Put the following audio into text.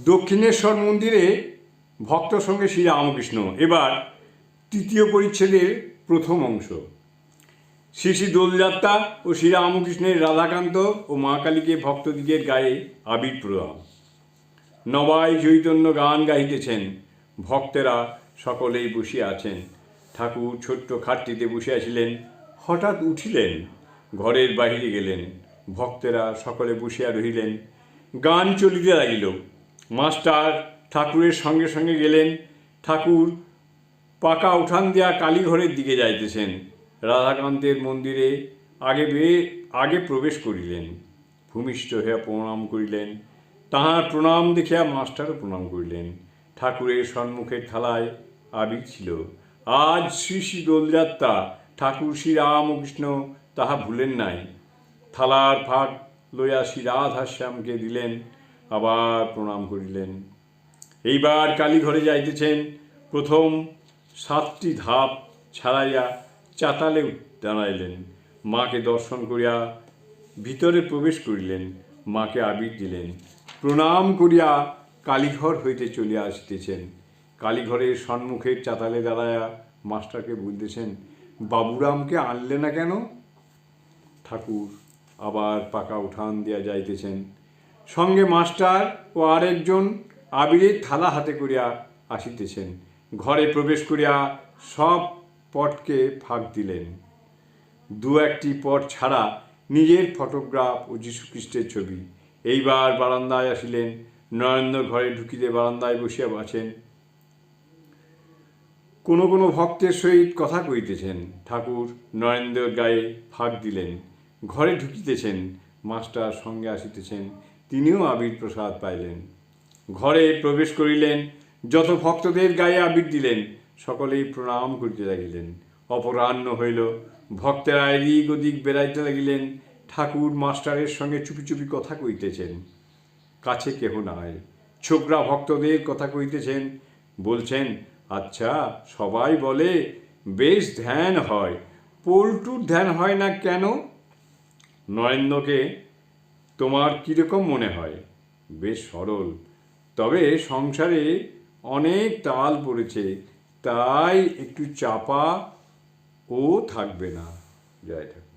দক্ষিণেশ্বর মন্দিরে ভক্ত সঙ্গে শ্রীরামকৃষ্ণ। এবার তৃতীয় পরিচ্ছেদের প্রথম অংশ। শ্রী শ্রী দোলযাত্রা ও শ্রীরামকৃষ্ণের রাধাকান্ত ও মা কালীকে ভক্তদিগের গায়ে আবির প্রদান। নবায় চৈতন্য গান গাইতেছেন, ভক্তেরা সকলেই বসিয়া আছেন। ঠাকুর ছোট্ট খাটটিতে বসিয়াছিলেন, হঠাৎ উঠিলেন, ঘরের বাহিরে গেলেন। ভক্তেরা সকলে বসিয়া রহিলেন। গান চলিতে লাগিল। মাস্টার ঠাকুরের সঙ্গে সঙ্গে গেলেন। ঠাকুর পাকা উঠান দিয়া কালীঘরের দিকে যাইতেছেন। রাধাকান্তের মন্দিরে আগে প্রবেশ করিলেন। ভূমিষ্ঠ হইয়া প্রণাম করিলেন। তাহার প্রণাম দেখিয়া মাস্টারও প্রণাম করিলেন। ঠাকুরের সম্মুখের থালায় আবির ছিল। আজ শ্রী শ্রী দোলযাত্রা, ঠাকুর শ্রীরামকৃষ্ণ তাহা ভুলেন নাই। থালার ভাগ লইয়া শ্রী রাধাশ্যামকে দিলেন, আবার প্রণাম করিলেন। এইবার কালীঘরে যাইতেছেন। প্রথম 7টি ধাপ ছাড়াইয়া চাতালে দাঁড়াইলেন। মাকে দর্শন করিয়া ভিতরে প্রবেশ করিলেন। মাকে আবির দিলেন। প্রণাম করিয়া কালীঘর হইতে চলিয়া আসিতেছেন। কালীঘরের সম্মুখের চাতালে দাঁড়াইয়া মাস্টারকে বলতেছেন, বাবুরামকে আনলে না কেন? ঠাকুর আবার পাকা উঠান দিয়া যাইতেছেন। সঙ্গে মাস্টার ও আরেকজন আবিরের থালা হাতে করিয়া আসিতেছেন। ঘরে প্রবেশ করিয়া সব পটকে ফাঁক দিলেন। 2-1টি পট ছাড়া নিজের ফটোগ্রাফ ও যীশুখ্রিস্টের ছবি। এইবার বারান্দায় আসিলেন। নরেন্দ্র ঘরে ঢুকিতে বারান্দায় বসিয়া আছেন। কোনো কোনো ভক্তের সহিত কথা কইতেছেন। ঠাকুর নরেন্দ্রের গায়ে ফাঁক দিলেন। ঘরে ঢুকিতেছেন। মাস্টার সঙ্গে আসিতেছেন। তিনিও আবির প্রসাদ পাইলেন। ঘরে প্রবেশ করিলেন। যত ভক্তদের গায়ে আবির দিলেন, সকলেই প্রণাম করিতে লাগিলেন। অপরাহ্ন হইল। ভক্তেরা এদিক ওদিক বেড়াইতে লাগিলেন। ঠাকুর মাস্টারের সঙ্গে চুপি চুপি কথা কইতেছেন। কাছে কেহ নাই। ছোকরা ভক্তদের কথা কইতেছেন। বলছেন, আচ্ছা, সবাই বলে বেশ ধ্যান হয়, পল্টুর ধ্যান হয় না কেন? নরেন্দ্রকে তোমার কীরকম মনে হয়? বেশ সরল, তবে সংসারে অনেক তাল পড়েছে, তাই একটু চাপা ও থাকবে না। জয় ঠাকুর।